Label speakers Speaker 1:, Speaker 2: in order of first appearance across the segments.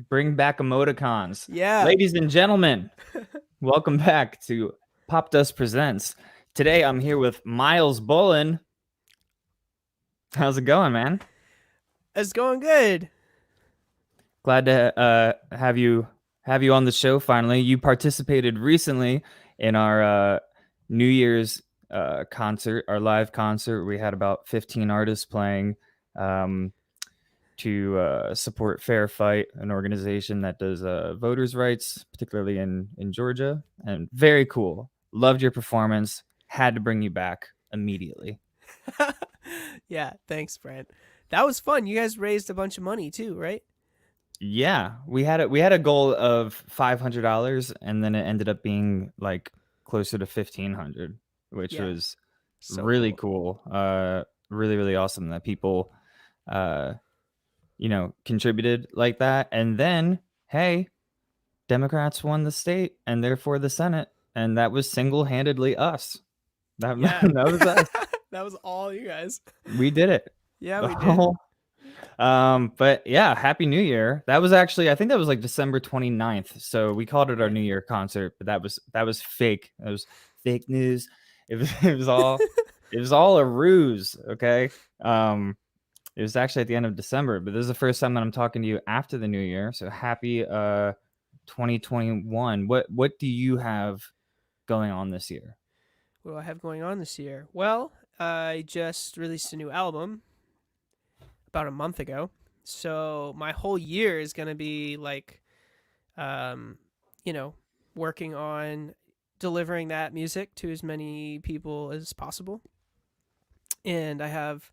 Speaker 1: Bring back emoticons.
Speaker 2: Yeah.
Speaker 1: Ladies and gentlemen, welcome back to Popdust Presents. Today I'm here with Myles Bullen. How's it going, man?
Speaker 2: It's going good.
Speaker 1: Glad to have you on the show finally. You participated recently in our New Year's concert, our live concert. We had about 15 artists playing. Um, to support Fair Fight, an organization that does voters' rights, particularly in Georgia. And very cool. Loved your performance. Had to bring you back immediately.
Speaker 2: Yeah, thanks, Brent. That was fun. You guys raised a bunch of money too, right?
Speaker 1: Yeah, we had a goal of $500, and then it ended up being like closer to 1,500, which
Speaker 2: Yeah.
Speaker 1: was
Speaker 2: So
Speaker 1: really
Speaker 2: cool.
Speaker 1: cool. Really awesome that people uh contributed like that. And then, hey, Democrats won the state and therefore the Senate, and that was single-handedly us. That
Speaker 2: Yeah.
Speaker 1: that was us.
Speaker 2: That was all you guys.
Speaker 1: We did it.
Speaker 2: Yeah,
Speaker 1: The
Speaker 2: we did.
Speaker 1: whole but yeah, Happy New Year. That was actually, I think that was like December 29th. So we called it our
Speaker 2: Yeah.
Speaker 1: New Year concert, but that was fake. It was fake news. It was all a ruse, okay? It was actually at the end of December, but this is the first time that I'm talking to you after the New Year. So happy 2021. What do you have going on this year?
Speaker 2: What do I have going on this year? Well, I just released a new album about a month ago. So my whole year is going to be like um, you know, working on delivering that music to as many people as possible. And I have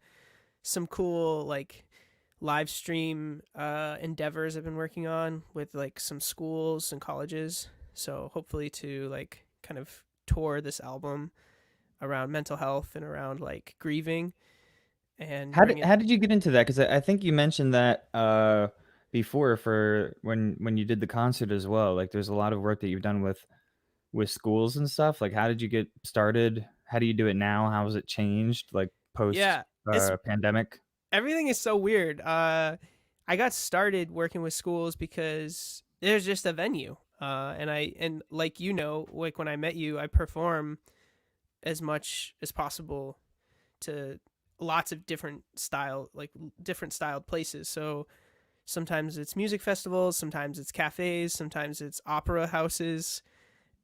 Speaker 2: some cool like live stream endeavors I've been working on with like some schools and colleges. So hopefully to like kind of tour this album around mental health and around like grieving and
Speaker 1: How
Speaker 2: bring
Speaker 1: did
Speaker 2: it.
Speaker 1: how did you get into that? Because I think you mentioned that before for when you did the concert as well. Like there's a lot of work that you've done with schools and stuff. Like how did you get started? How do you do it now? How has it changed like post
Speaker 2: Yeah, it's
Speaker 1: pandemic?
Speaker 2: everything is so weird. I got started working with schools because there's just a venue. And like like when I met you, I perform as much as possible to lots of different styled places. So sometimes it's music festivals, sometimes it's cafes, sometimes it's opera houses,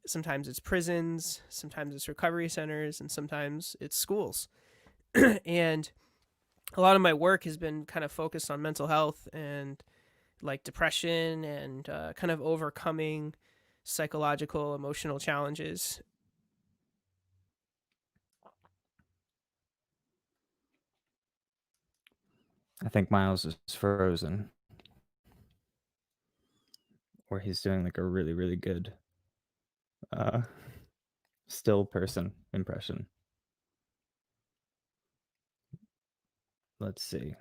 Speaker 2: sometimes it's prisons, sometimes it's recovery centers, and sometimes it's schools. And a lot of my work has been kind of focused on mental health and like depression and kind of overcoming psychological emotional challenges.
Speaker 1: I think Miles is frozen, or he's doing like a really good uh still person impression. Let's see.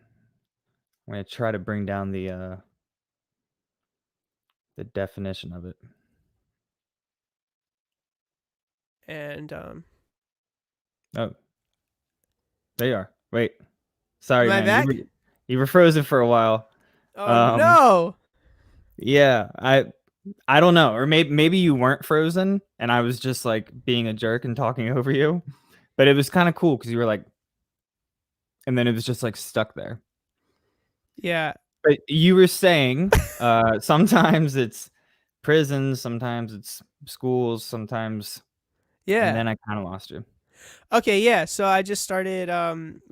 Speaker 1: I'm gonna try to bring down the definition of it.
Speaker 2: And
Speaker 1: Oh, there you are. Wait,
Speaker 2: am
Speaker 1: sorry,
Speaker 2: I
Speaker 1: man. You were
Speaker 2: back?
Speaker 1: you were frozen for a while.
Speaker 2: Oh
Speaker 1: Um,
Speaker 2: no!
Speaker 1: yeah, I don't know, or maybe you weren't frozen, and I was just like being a jerk and talking over you. But it was kind of cool because you were like, and then it was just like stuck there.
Speaker 2: Yeah,
Speaker 1: But you were saying, sometimes it's prisons, sometimes it's schools, sometimes, and
Speaker 2: yeah.
Speaker 1: then I kind of lost you.
Speaker 2: Okay, yeah. So I just started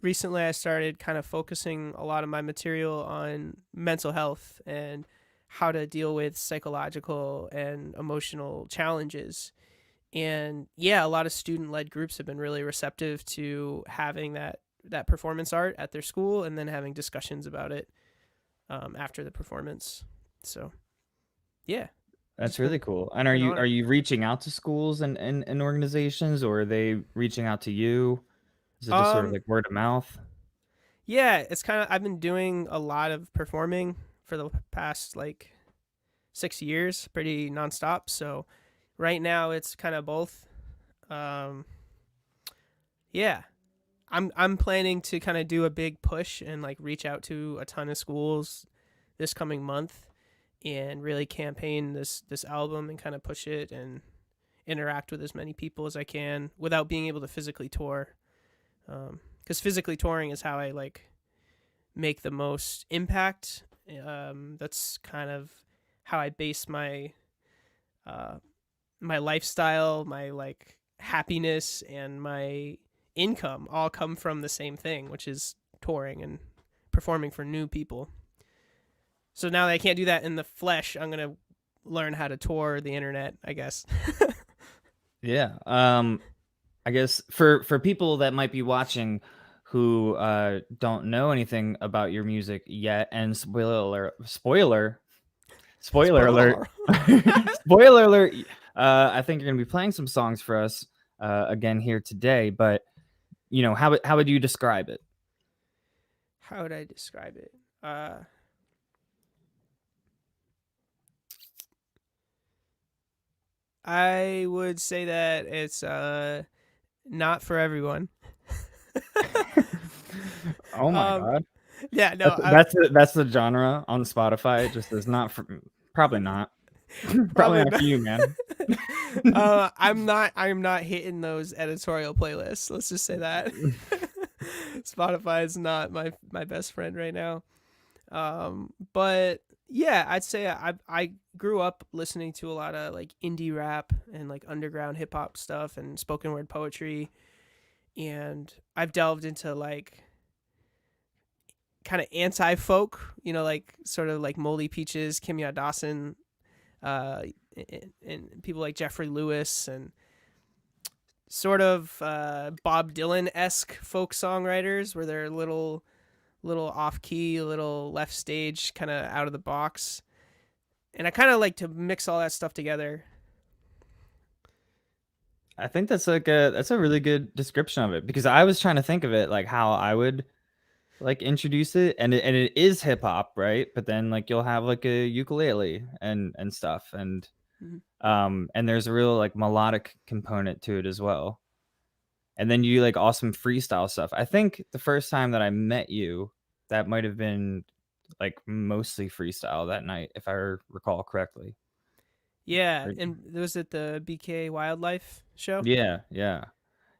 Speaker 2: recently. I started kind of focusing a lot of my material on mental health and how to deal with psychological and emotional challenges. And yeah, a lot of student led groups have been really receptive to having that performance art at their school and then having discussions about it after the performance. So yeah,
Speaker 1: That's
Speaker 2: it's
Speaker 1: really
Speaker 2: been
Speaker 1: cool. And are
Speaker 2: an
Speaker 1: you are
Speaker 2: honor.
Speaker 1: you reaching out to schools and organizations, or are they reaching out to you? Is it just sort of
Speaker 2: Um,
Speaker 1: like word of mouth?
Speaker 2: yeah, it's kind of I've been doing a lot of performing for the past like 6 years, pretty nonstop. So right now it's kind of both. Um, yeah, I'm planning to kind of do a big push and like reach out to a ton of schools this coming month and really campaign this album and kind of push it and interact with as many people as I can without being able to physically tour. Because physically touring is how I like make the most impact. That's kind of how I base uh, my lifestyle, my like happiness, and my income all come from the same thing, which is touring and performing for new people. So now that I can't do that in the flesh, I'm gonna learn how to tour the internet, I guess.
Speaker 1: Yeah. I guess for people that might be watching who don't know anything about your music yet, and spoiler alert,
Speaker 2: Spoiler.
Speaker 1: spoiler alert. I think you're gonna be playing some songs for us again here today. But how would you describe it?
Speaker 2: How would I describe it? I would say that it's not for everyone.
Speaker 1: Oh my
Speaker 2: um,
Speaker 1: god,
Speaker 2: yeah, no,
Speaker 1: that's the genre on Spotify. It just is not for, probably not. Probably
Speaker 2: probably
Speaker 1: not
Speaker 2: not.
Speaker 1: for you, man.
Speaker 2: I'm not hitting those editorial playlists. Let's just say that. Spotify is not my best friend right now. But yeah, I'd say I grew up listening to a lot of like indie rap and like underground hip hop stuff and spoken word poetry, and I've delved into like kind of anti folk, like sort of like Moldy Peaches, Kimya Dawson, uh, and people like Jeffrey Lewis and sort of Bob Dylan esque folk songwriters, where they're little off key, a little left stage, kind of out of the box. And I kind of like to mix all that stuff together.
Speaker 1: I think that's a really good description of it, because I was trying to think of it like how I would like introduce it, and it is hip hop, right? But then like you'll have like a ukulele and stuff,
Speaker 2: Mhm.
Speaker 1: and there's a real like melodic component to it as well. And then you like awesome freestyle stuff. I think the first time that I met you, that might have been like mostly freestyle that night, if I recall correctly.
Speaker 2: Yeah,
Speaker 1: Right.
Speaker 2: and was it the BK Wildlife show?
Speaker 1: Yeah, yeah.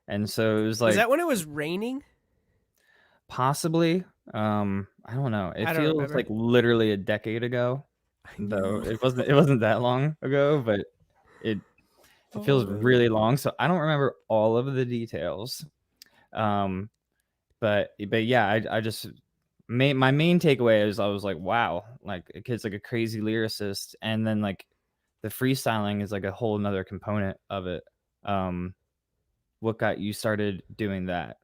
Speaker 1: And so it was
Speaker 2: Was
Speaker 1: like
Speaker 2: that when it was raining?
Speaker 1: possibly, I don't know. It
Speaker 2: I don't
Speaker 1: feels
Speaker 2: remember.
Speaker 1: like literally a decade ago,
Speaker 2: I
Speaker 1: though
Speaker 2: know.
Speaker 1: it wasn't that long ago, but it it feels
Speaker 2: Oh.
Speaker 1: really long. So I don't remember all of the details. Um, but yeah, I just my main takeaway is I was like, wow, like a kid's like a crazy lyricist, and then like the freestyling is like a whole nother component of it. Um, what got you started doing that?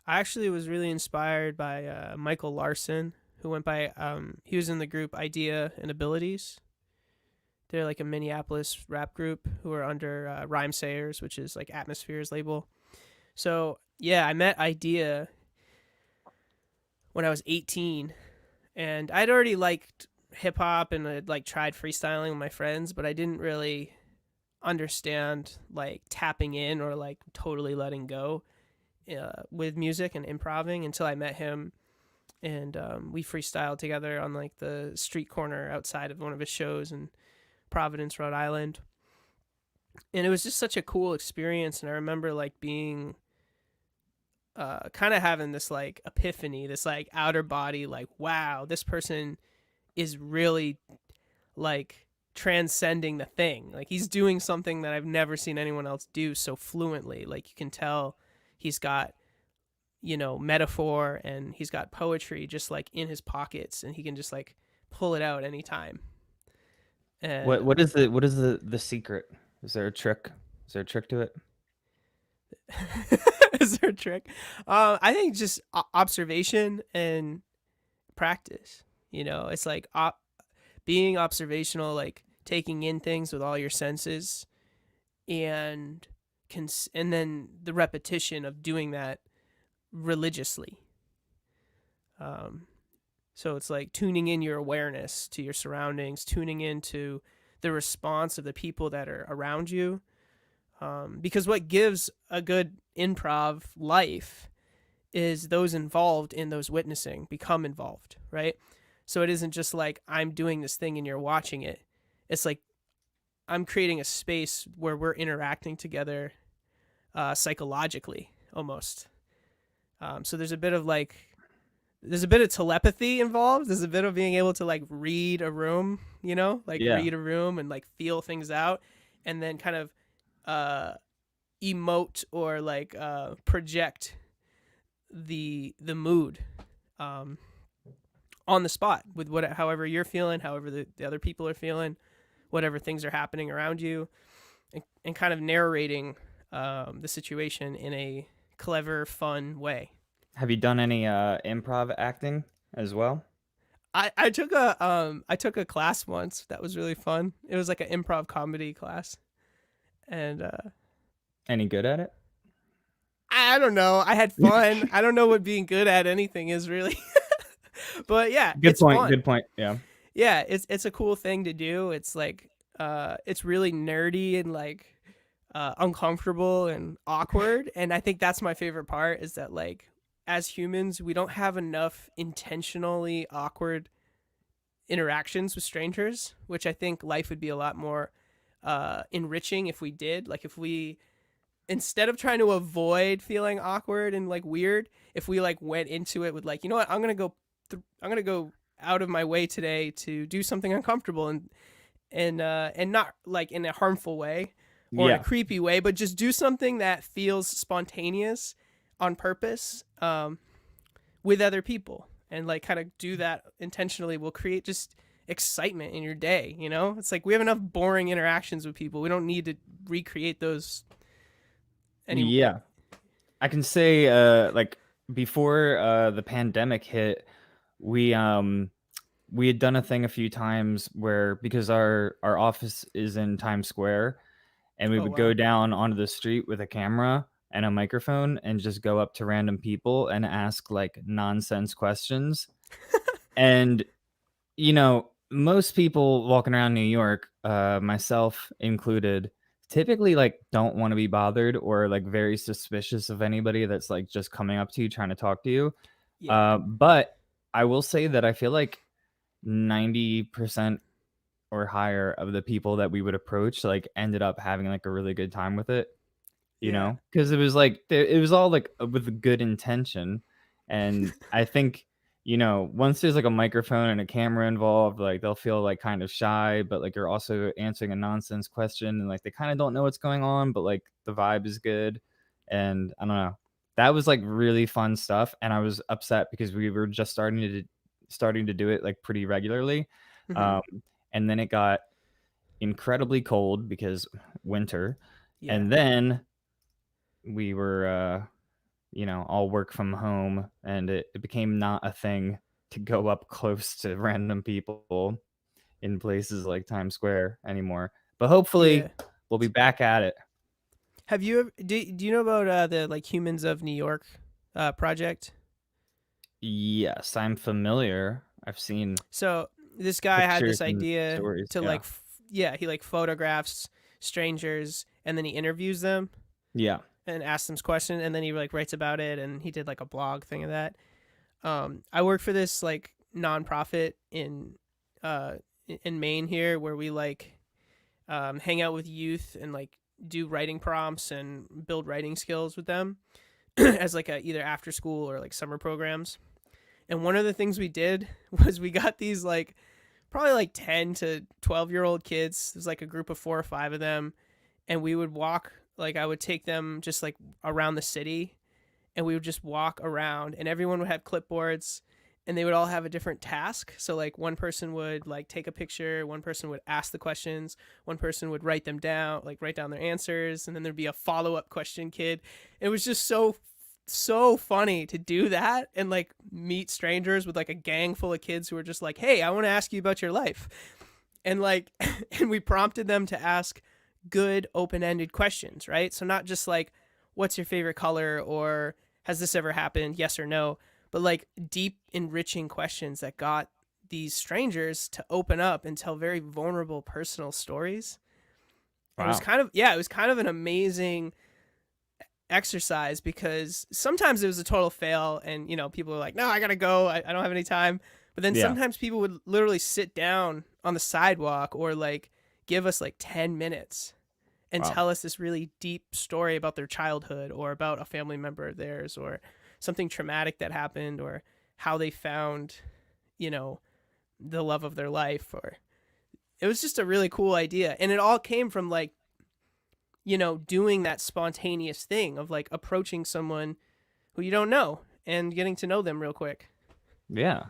Speaker 2: I actually was really inspired by Michael Larson, who went by he was in the group Idea and Abilities. They're like a Minneapolis rap group who are under Rhyme Sayers, which is like Atmosphere's label. So yeah, I met Idea when I was 18, and I'd already liked hip hop and I'd like tried freestyling with my friends, but I didn't really understand like tapping in or like totally letting go with music and improving until I met him, and we freestyled together on like the street corner outside of one of his shows in Providence, Rhode Island. And it was just such a cool experience, and I remember like being kind of having this like epiphany, this like outer body, like wow, this person is really like transcending the thing. Like he's doing something that I've never seen anyone else do so fluently. Like you can tell he's got metaphor and he's got poetry just like in his pockets, and he can just like pull it out anytime. And
Speaker 1: What is the secret? Is there a trick? Is there a trick to it?
Speaker 2: is there a trick? I think just observation and practice. It's like being observational, like taking in things with all your senses, and and then the repetition of doing that religiously. Um, so it's like tuning in your awareness to your surroundings, tuning into the response of the people that are around you. Because what gives a good improv life is those involved in those witnessing become involved, right? So it isn't just like I'm doing this thing and you're watching it. It's like I'm creating a space where we're interacting together psychologically almost. So there's a bit of telepathy involved. There's a bit of being able to like read a room, like
Speaker 1: Yeah.
Speaker 2: read a room and like feel things out, and then kind of uh, emote or like project the mood um, on the spot with however you're feeling, however the other people are feeling, whatever things are happening around you, and kind of narrating the situation in a clever, fun way.
Speaker 1: Have you done any improv acting as well?
Speaker 2: I took a class once that was really fun. It was like an improv comedy class, and
Speaker 1: Any good at it?
Speaker 2: I don't know. I had fun. I don't know what being good at anything is really, but yeah,
Speaker 1: Good
Speaker 2: it's
Speaker 1: point.
Speaker 2: fun.
Speaker 1: Good point. Yeah.
Speaker 2: Yeah, it's a cool thing to do. It's like it's really nerdy and like uncomfortable and awkward, and I think that's my favorite part is that like as humans we don't have enough intentionally awkward interactions with strangers, which I think life would be a lot more enriching if we did. Like if we, instead of trying to avoid feeling awkward and like weird, if we like went into it with like, you know what, I'm gonna go out of my way today to do something uncomfortable and not like in a harmful way or in a
Speaker 1: Yeah.
Speaker 2: creepy way, but just do something that feels spontaneous on purpose with other people, and like kind of do that intentionally will create just excitement in your day. It's like we have enough boring interactions with people. We don't need to recreate those any.
Speaker 1: Yeah. I can say like before the pandemic hit, we we had done a thing a few times where because our office is in Times Square and we
Speaker 2: Oh
Speaker 1: would go
Speaker 2: wow.
Speaker 1: down onto the street with a camera and a microphone and just go up to random people and ask like nonsense questions. And most people walking around New York, myself included, typically like don't want to be bothered or like very suspicious of anybody that's like just coming up to you trying to talk to you.
Speaker 2: Yeah.
Speaker 1: But I will say that I feel like 90% or higher of the people that we would approach like ended up having like a really good time with it.
Speaker 2: Yeah.
Speaker 1: Because it was like it was all like with a good intention, and I think once there's like a microphone and a camera involved, like they'll feel like kind of shy, but like you're also answering a nonsense question, and like they kind of don't know what's going on, but like the vibe is good, and I don't know. That was like really fun stuff, and I was upset because we were just starting to do it like pretty regularly,
Speaker 2: Hmm.
Speaker 1: um, and then it got incredibly cold because winter,
Speaker 2: Yeah.
Speaker 1: and then we were all work from home, and it became not a thing to go up close to random people in places like Times Square anymore. But
Speaker 2: Yeah.
Speaker 1: hopefully we'll be back at it.
Speaker 2: Have you ever do you know about the like Humans of New York project?
Speaker 1: Yes, I'm familiar. I've seen
Speaker 2: So this guy had
Speaker 1: pictures
Speaker 2: this
Speaker 1: and
Speaker 2: idea
Speaker 1: stories.
Speaker 2: to
Speaker 1: Yeah.
Speaker 2: like yeah, he like photographs strangers and then he interviews them
Speaker 1: Yeah.
Speaker 2: and asks them questions, and then he like writes about it, and he did like a blog thing of that. I work for this like nonprofit uh in Maine here, where we like hang out with youth and like do writing prompts and build writing skills with them as like a either after school or like summer programs. And one of the things we did was we got these like probably like 10 to 12-year-old kids. There's like a group of 4 or 5 of them, and we would walk, like I would take them just like around the city, and we would just walk around, and everyone would have clipboards, and they would all have a different task. So like one person would like take a picture, one person would ask the questions, one person would write them down, like write down their answers, and then there'd be a follow-up question kid. It was just so funny to do that and like meet strangers with like a gang full of kids who were just like, "Hey, I want to ask you about your life." And like and we prompted them to ask good open-ended questions, right? So not just like what's your favorite color or has this ever happened, yes or no, but like deep enriching questions that got these strangers to open up and tell very vulnerable personal stories. And it was
Speaker 1: Wow.
Speaker 2: kind of yeah, it was kind of an amazing exercise, because sometimes it was a total fail and people are like, no, I gotta go, I don't have any time. But then
Speaker 1: Yeah.
Speaker 2: sometimes people would literally sit down on the sidewalk or like give us like 10 minutes and
Speaker 1: Wow.
Speaker 2: tell us this really deep story about their childhood or about a family member of theirs or something traumatic that happened or how they found, you know, the love of their life. Or it was just a really cool idea. And it all came from like, doing that spontaneous thing of like approaching someone who you don't know and getting to know them real quick.
Speaker 1: Yeah.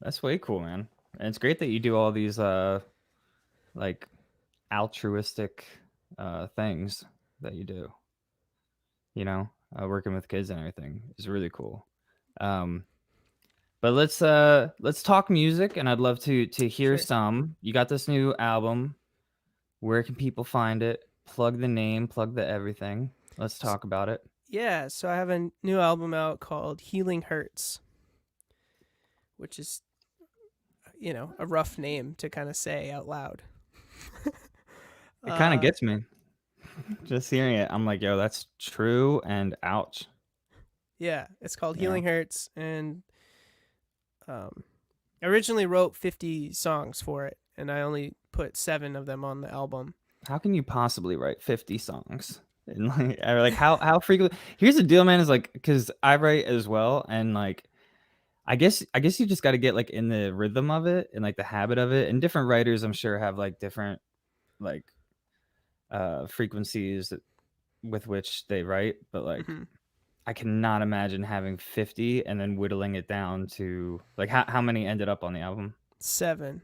Speaker 1: That's way cool, man. And it's great that you do all these like altruistic things that you do. Working with kids and everything is really cool. Um, but let's talk music, and I'd love to hear
Speaker 2: Sure.
Speaker 1: some. You got this new album. Where can people find it? Plug the name, plug the everything. Let's talk about it.
Speaker 2: Yeah, so I have a new album out called Healing Hurts, which is, a rough name to kind of say out loud.
Speaker 1: It kind of
Speaker 2: uh,
Speaker 1: gets me. Just hearing it, I'm like, yo, that's true, and ouch.
Speaker 2: yeah, it's called
Speaker 1: You know,
Speaker 2: Healing Hurts, and I originally wrote 50 songs for it, and I only put 7 of them on the album.
Speaker 1: how can you possibly write 50 songs? And like how frequently? Here's the deal, man. Is like because I write as well, and like I guess you just got to get like in the rhythm of it and like the habit of it. And different writers, I'm sure, have like different like frequencies with which they write. But like
Speaker 2: Hmm.
Speaker 1: I cannot imagine having 50 and then whittling it down to like how many ended up on the album.
Speaker 2: 7.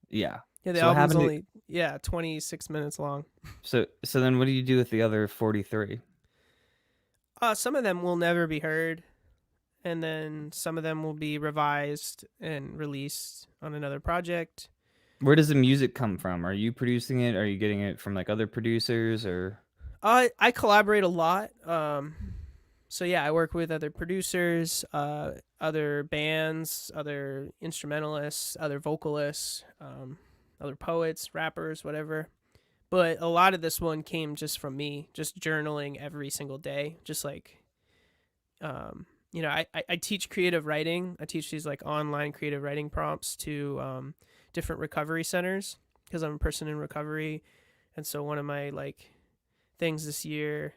Speaker 1: Yeah.
Speaker 2: Yeah, the
Speaker 1: So what
Speaker 2: album's
Speaker 1: happened to
Speaker 2: only 26 minutes long.
Speaker 1: so then what do you do with the other 43?
Speaker 2: Some of them will never be heard, and then some of them will be revised and released on another project.
Speaker 1: Where does the music come from? Are you producing it? Are you getting it from like other producers or
Speaker 2: I collaborate a lot. So yeah, I work with other producers, other bands, other instrumentalists, other vocalists, other poets, rappers, whatever. But a lot of this one came just from me, just journaling every single day, just like I teach creative writing. I teach these like online creative writing prompts to different recovery centers because I'm a person in recovery, and so one of my like things this year,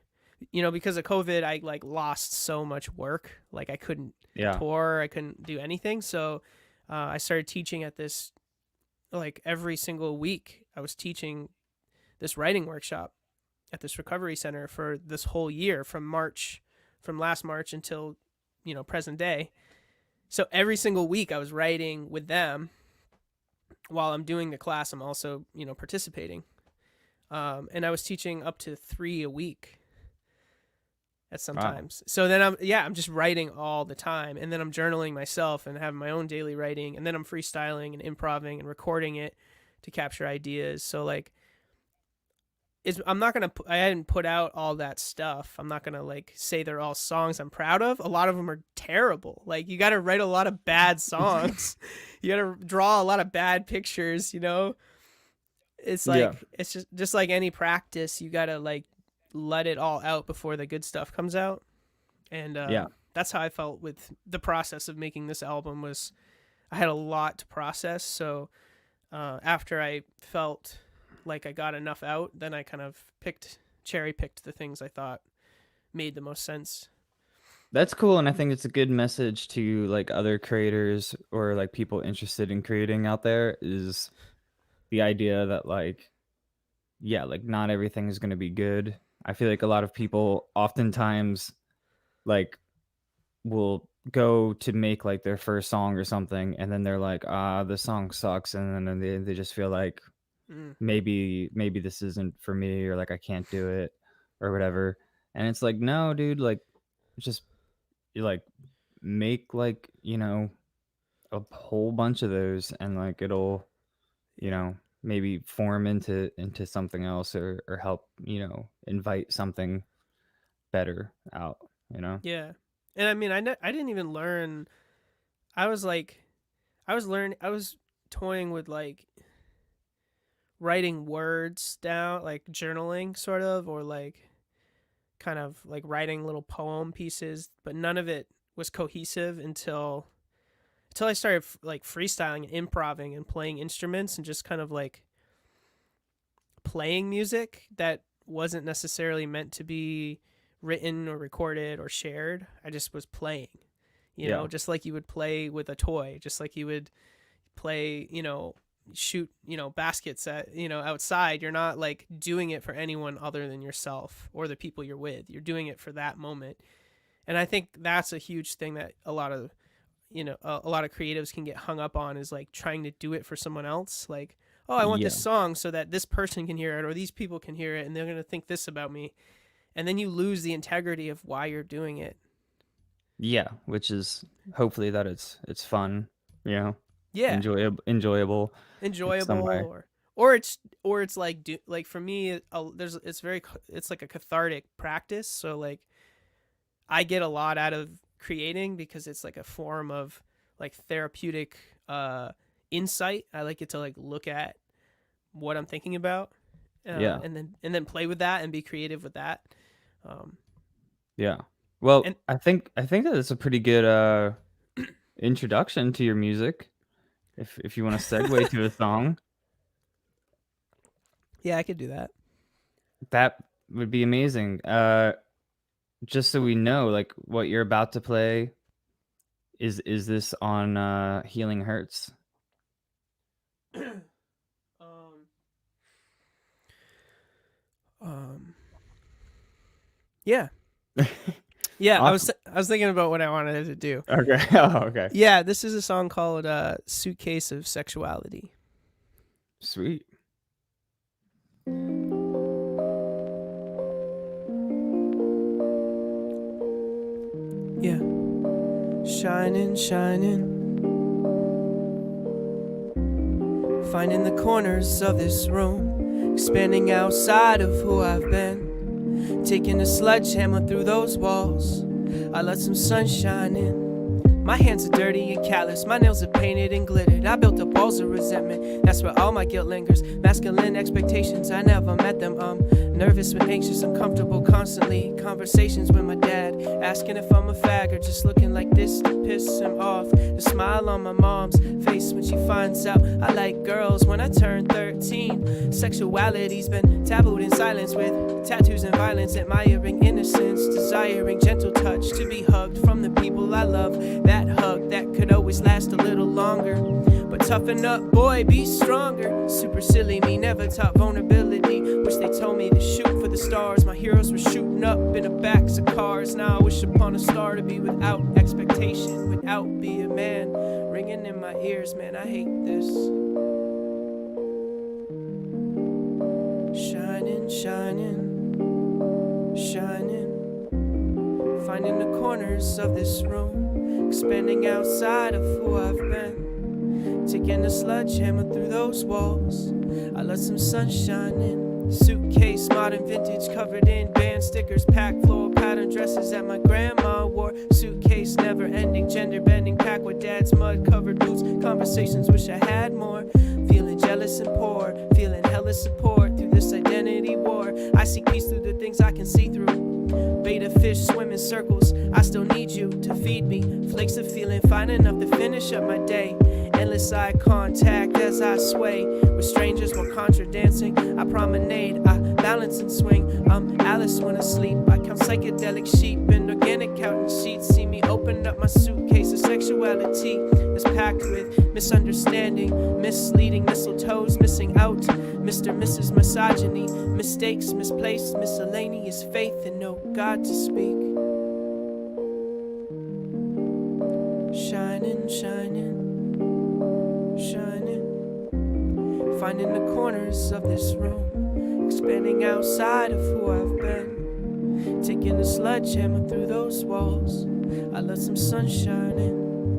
Speaker 2: because of COVID, I like lost so much work. Like I couldn't
Speaker 1: yeah.
Speaker 2: tour, I couldn't do anything. So I started teaching at this like every single week. I was teaching this writing workshop at this recovery center for this whole year from last March until present day. So every single week I was writing with them while I'm doing the class. I'm also participating, and I was teaching up to 3 a week at
Speaker 1: Wow.
Speaker 2: sometimes. So then I'm just writing all the time, and then I'm journaling myself and having my own daily writing, and then I'm freestyling and improvising and recording it to capture ideas. So like I'm not gonna. I hadn't put out all that stuff. I'm not gonna like say they're all songs I'm proud of. A lot of them are terrible. Like you got to write a lot of bad songs. You got to draw a lot of bad pictures. It's
Speaker 1: Yeah.
Speaker 2: like it's just like any practice. You got to like let it all out before the good stuff comes out. And
Speaker 1: Yeah.
Speaker 2: that's how I felt with the process of making this album. Was I had a lot to process. So after I felt like I got enough out, then I kind of cherry picked the things I thought made the most sense.
Speaker 1: That's cool, and I think it's a good message to like other creators or like people interested in creating out there is the idea that like yeah, like not everything is going to be good. I feel like a lot of people oftentimes like will go to make like their first song or something and then they're like, "Ah, this song sucks." And then they just feel like
Speaker 2: Mm,
Speaker 1: maybe this isn't for me or like I can't do it or whatever. And it's like, "No, dude, like just you like make like, a whole bunch of those and like it'll,
Speaker 2: yeah,
Speaker 1: maybe form into something else or help, invite something better out, you know?
Speaker 2: yeah. And I mean, I didn't even learn. I was like, I was toying with like writing words down, like journaling, sort of, or like kind of like writing little poem pieces, but none of it was cohesive until until I started like freestyling and improvising and playing instruments and just kind of like playing music that wasn't necessarily meant to be written or recorded or shared. I just was playing,
Speaker 1: Yeah.
Speaker 2: just like you would play with a toy, just like you would play, shoot, baskets at, outside. You're not like doing it for anyone other than yourself or the people you're with. You're doing it for that moment. And I think that's a huge thing that a lot of a lot of creatives can get hung up on, is like trying to do it for someone else. Like, oh, I want this
Speaker 1: Yeah.
Speaker 2: song so that this person can hear it or these people can hear it and they're going to think this about me. And then you lose the integrity of why you're doing it.
Speaker 1: Yeah, which is hopefully that it's fun, you know,
Speaker 2: Yeah,
Speaker 1: enjoyable in
Speaker 2: enjoyable,
Speaker 1: some way.
Speaker 2: or it's like like for me, it's like a cathartic practice. So like I get a lot out of creating because it's like a form of like therapeutic insight. I like it to like look at what I'm thinking about,
Speaker 1: Yeah.
Speaker 2: and then play with that and be creative with that. Um,
Speaker 1: Yeah. Well,
Speaker 2: and
Speaker 1: I think that it's a pretty good introduction to your music. If you want to segue to a song,
Speaker 2: yeah, I could do that.
Speaker 1: that would be amazing. Just so we know, like what you're about to play is this on Healing Hurts?
Speaker 2: um, um, yeah, yeah.
Speaker 1: Awesome.
Speaker 2: I was thinking about what I wanted to do.
Speaker 1: Okay. Oh, okay.
Speaker 2: Yeah, this is a song called "Suitcase of Sexuality."
Speaker 1: Sweet.
Speaker 2: Yeah, shining, shining, finding the corners of this room, expanding outside of who I've been, taking a sledgehammer through those walls. I let some sunshine in. My hands are dirty and callous, my nails are painted and glittered. I built up walls of resentment, that's where all my guilt lingers. Masculine expectations, I never met them. Nervous but anxious, uncomfortable constantly. Conversations with my dad, asking if I'm a fag or just looking like this to piss him off. The smile on my mom's face when she finds out I like girls when I turn 13. Sexuality's been tabooed in silence, with tattoos and violence, admiring innocence, desiring gentle touch, to be hugged from the people I love. That hug that could always last a little longer. But toughen up, boy, be stronger. Super silly me, never taught vulnerability. Wish they told me to shoot for the stars. My heroes were shooting up in the backs of cars. Now I wish upon a star to be without expectation, without be a man. Ringing in my ears, man, I hate this. Shining, shining, shining, finding the corners of this room, expanding outside of who I've been, taking a sledgehammer through those walls. I let some sunshine in. Suitcase, modern vintage, covered in band stickers, packed floor pattern dresses that my grandma wore. Suitcase, never ending, gender bending, packed with dad's mud covered boots. Conversations, wish I had more. Feeling jealous and poor, feeling hella support through this identity war. I seek peace through the things I can see through. Beta fish swim in circles, I still need you to feed me. Flakes of feeling, fine enough to finish up my day. Endless eye contact as I sway with strangers while contra dancing. I promenade, I balance and swing. I'm Alice when I sleep. I count psychedelic sheep and organic counting sheets. See me open up my suitcase of sexuality that's packed with misunderstanding, misleading mistletoes, missing out. Mr. Mrs. Misogyny, mistakes, misplaced, miscellaneous faith, and no God to speak. Shining, shining, shining, finding the corners of this room, expanding outside of who I've been, taking a sledgehammer through those walls. I let some sunshine in,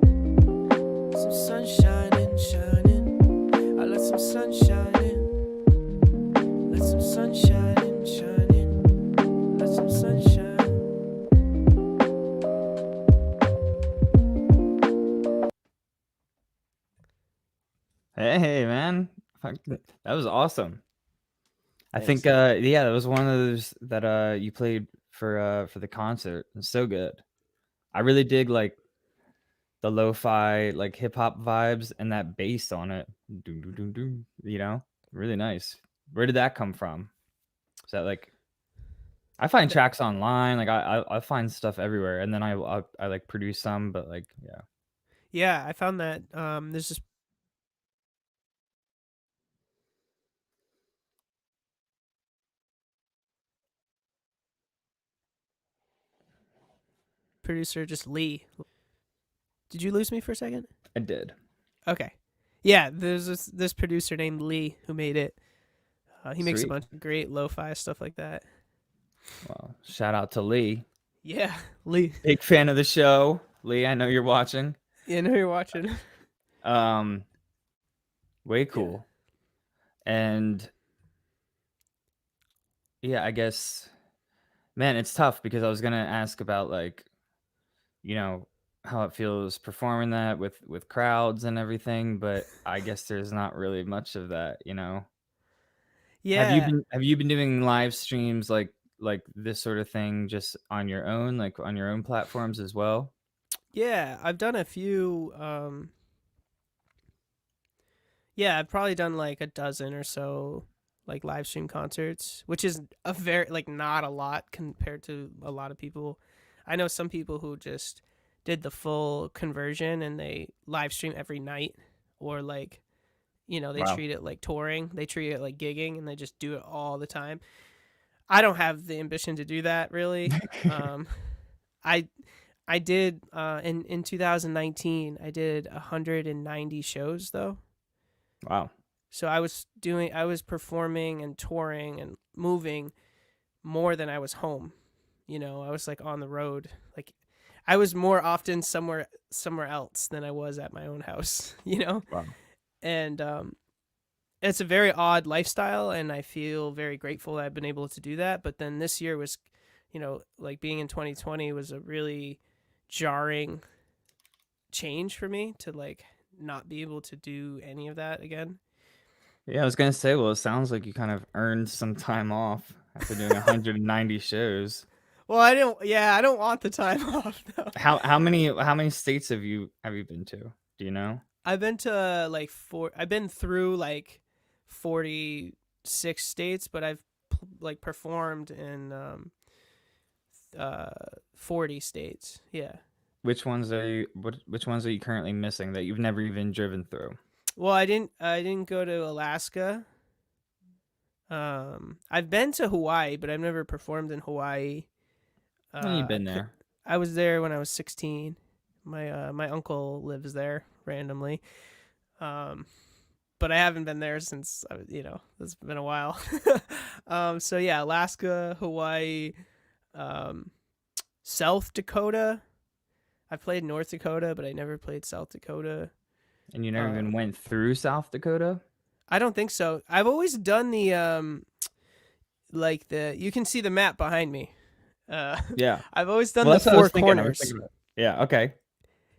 Speaker 2: some sunshine in, shining. I let some sunshine in, let some sunshine in, shining. Let some sunshine.
Speaker 1: Hey, man. That was awesome. I
Speaker 2: Thanks.
Speaker 1: think yeah, that was one of those that you played for the concert. It's so good. I really dig like the lo-fi like hip hop vibes and that bass on it. Doom, doom, doom, doom, you know, really nice. Where did that come from? Is that like I find
Speaker 2: Th-
Speaker 1: tracks online, like I find stuff everywhere, and then I like produce some, but like yeah,
Speaker 2: yeah, I found that there's this producer, just Lee. Did you lose me for a second?
Speaker 1: I did.
Speaker 2: Okay. Yeah, there's this producer named Lee who made it. He makes a
Speaker 1: Sweet.
Speaker 2: bunch of great lo-fi stuff like that.
Speaker 1: Well, shout out to Lee.
Speaker 2: Yeah, Lee.
Speaker 1: Big fan of the show, Lee. I know you're watching.
Speaker 2: Yeah, I know you're watching.
Speaker 1: Um, way
Speaker 2: Yeah.
Speaker 1: cool. And yeah, I guess, man, it's tough because I was gonna ask about like, you know, how it feels performing that with crowds and everything, but I guess there's not really much of that, you know.
Speaker 2: Yeah.
Speaker 1: Have you been doing live streams like this sort of thing just on your own, like on your own platforms as well?
Speaker 2: Yeah, I've done a few yeah, I've probably done like a dozen or so like live stream concerts, which is a very like not a lot compared to a lot of people. I know some people who just did the full conversion and they live stream every night, or like, you know, they
Speaker 1: Wow.
Speaker 2: treat it like touring, they treat it like gigging, and they just do it all the time. I don't have the ambition to do that really. Um I I did in 2019 I did 190 shows though.
Speaker 1: Wow.
Speaker 2: So I was performing and touring and moving more than I was home. You know, I was like on the road. Like I was more often somewhere else than I was at my own house, you know?
Speaker 1: Wow.
Speaker 2: And it's a very odd lifestyle, and I feel very grateful that I've been able to do that. But then this year was, you know, like being in 2020 was a really jarring change for me to like not be able to do any of that again.
Speaker 1: Yeah, I was gonna say, well, it sounds like you kind of earned some time off after doing 190 shows.
Speaker 2: Well, I don't. Yeah, I don't want the time off though.
Speaker 1: How many states have you been to? Do you know?
Speaker 2: I've been to like I've been through like 46 states, but I've like performed in 40 states. Yeah.
Speaker 1: Which ones are you currently missing that you've never even driven through?
Speaker 2: Well, I didn't go to Alaska. I've been to Hawaii, but I've never performed in Hawaii.
Speaker 1: Well, you've
Speaker 2: I
Speaker 1: been
Speaker 2: could.
Speaker 1: there.
Speaker 2: I was there when I was 16. My uncle lives there randomly. Um, but I haven't been there since you know, it's been a while. So yeah, Alaska, Hawaii, um, South Dakota. I played North Dakota, but I never played South Dakota.
Speaker 1: And you never
Speaker 2: Uh,
Speaker 1: even went through South Dakota?
Speaker 2: I don't think so. I've always done the like the you can see the map behind me. Uh,
Speaker 1: Yeah.
Speaker 2: I've always done
Speaker 1: Well,
Speaker 2: the
Speaker 1: that's what I
Speaker 2: four
Speaker 1: was thinking. I was
Speaker 2: corners.
Speaker 1: thinking about. Yeah, okay.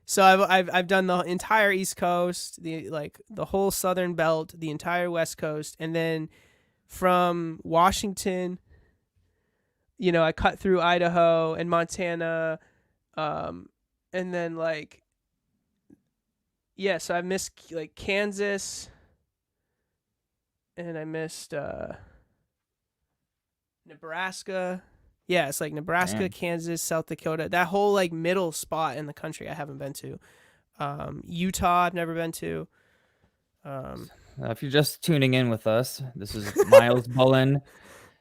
Speaker 2: So I've done the entire East Coast, the whole Southern Belt, the entire West Coast, and then from Washington, you know, I cut through Idaho and Montana, and then like yeah, so I missed like Kansas, and I missed Nebraska. Yeah, it's like Nebraska,
Speaker 1: Man.
Speaker 2: Kansas, South Dakota. That whole like middle spot in the country I haven't been to. Utah I've never been to. Um,
Speaker 1: If you're just tuning in with us, this is Myles Bullen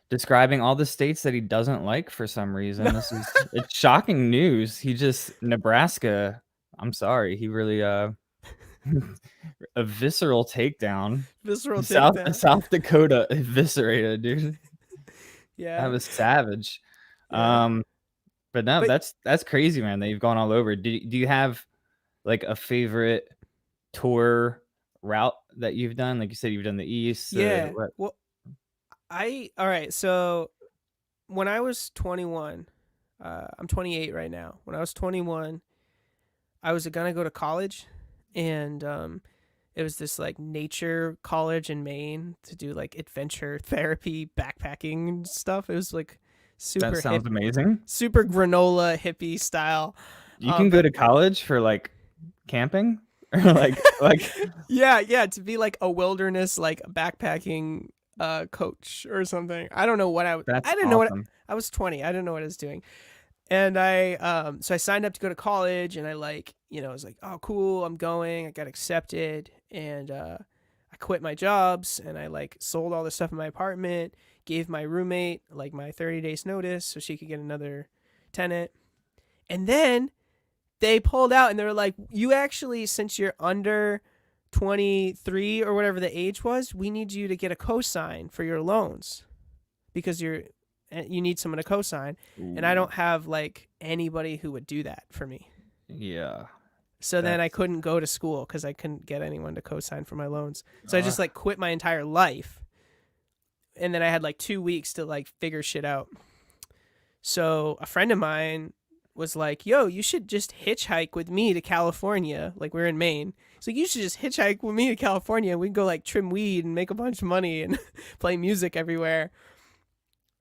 Speaker 1: describing all the states that he doesn't like for some reason. It's shocking news. He just Nebraska. I'm sorry. He really a visceral takedown.
Speaker 2: visceral takedown.
Speaker 1: South Dakota eviscerated, dude. That
Speaker 2: Yeah,
Speaker 1: was savage.
Speaker 2: yeah.
Speaker 1: Um, but no,
Speaker 2: But
Speaker 1: that's crazy, man, that you've gone all over. Do you have like a favorite tour route that you've done? Like you said, you've done the East.
Speaker 2: yeah,
Speaker 1: What?
Speaker 2: well, all right. So when I was 21, I'm 28 right now. When I was 21, I was gonna go to college, and it was this like nature college in Maine to do like adventure therapy, backpacking and stuff. It was like
Speaker 1: That
Speaker 2: super hip,
Speaker 1: sounds amazing.
Speaker 2: super granola hippie style.
Speaker 1: You can go
Speaker 2: But
Speaker 1: to college for like camping or like
Speaker 2: Yeah, to be like a wilderness like backpacking coach or something. I don't know what
Speaker 1: that's
Speaker 2: I didn't know what
Speaker 1: awesome.
Speaker 2: I was 20. I didn't know what I was doing. And I so I signed up to go to college, and I like, I was like, "Oh, cool, I'm going." I got accepted, and I quit my jobs, and I like sold all the stuff in my apartment, gave my roommate like my 30 days notice so she could get another tenant. And then they pulled out and they were like, "You actually, since you're under 23 or whatever the age was, we need you to get a cosign for your loans because you need someone to cosign." And I
Speaker 1: Ooh,
Speaker 2: don't have like anybody who would do that for me.
Speaker 1: yeah,
Speaker 2: So then I
Speaker 1: that's
Speaker 2: couldn't go to school because I couldn't get anyone to cosign for my loans. So I
Speaker 1: uh,
Speaker 2: just like quit my entire life. And then I had like 2 weeks to like figure shit out. So a friend of mine was like, "Yo, you should just hitchhike with me to California." Like, we're in Maine. So you should just hitchhike with me to California. We can go like trim weed and make a bunch of money and play music everywhere.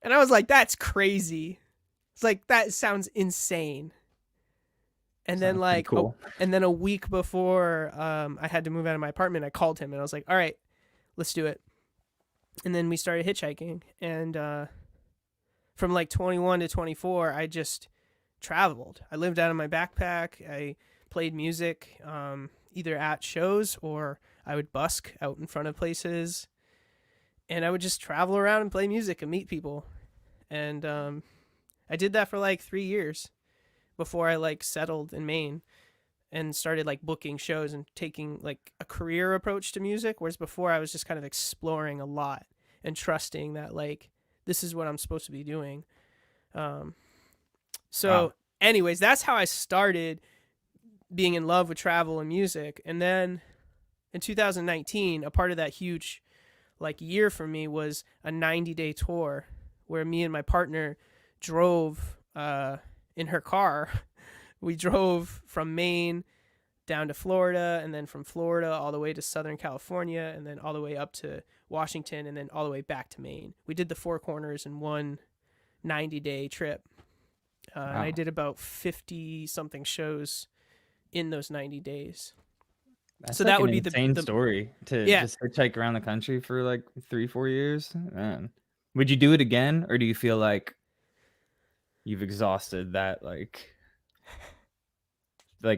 Speaker 2: And I was like, "That's crazy." It's like, that sounds insane. And then
Speaker 1: sounds pretty
Speaker 2: like
Speaker 1: cool.
Speaker 2: a week before I had to move out of my apartment, I called him and I was like, "All right, let's do it." And then we started hitchhiking, and from like 21 to 24, I just traveled. I lived out of my backpack. I played music, either at shows or I would busk out in front of places, and I would just travel around and play music and meet people. And I did that for like 3 years before I like settled in Maine and started like booking shows and taking like a career approach to music. Whereas before I was just kind of exploring a lot and trusting that like this is what I'm supposed to be doing. Um,
Speaker 1: Wow.
Speaker 2: so, anyways, that's how I started being in love with travel and music. And then in 2019, a part of that huge like year for me was a 90-day tour where me and my partner drove in her car. We drove from Maine down to Florida, and then from Florida all the way to Southern California, and then all the way up to Washington, and then all the way back to Maine. We did the Four Corners in one 90-day trip. And I
Speaker 1: Wow.
Speaker 2: did about 50 something shows in those 90 days.
Speaker 1: That's
Speaker 2: So
Speaker 1: like
Speaker 2: that
Speaker 1: an
Speaker 2: would be
Speaker 1: insane
Speaker 2: the
Speaker 1: story to
Speaker 2: yeah.
Speaker 1: just hitchhike around the country for like 3, 4 years. Man, would you do it again, or do you feel like you've exhausted that? Like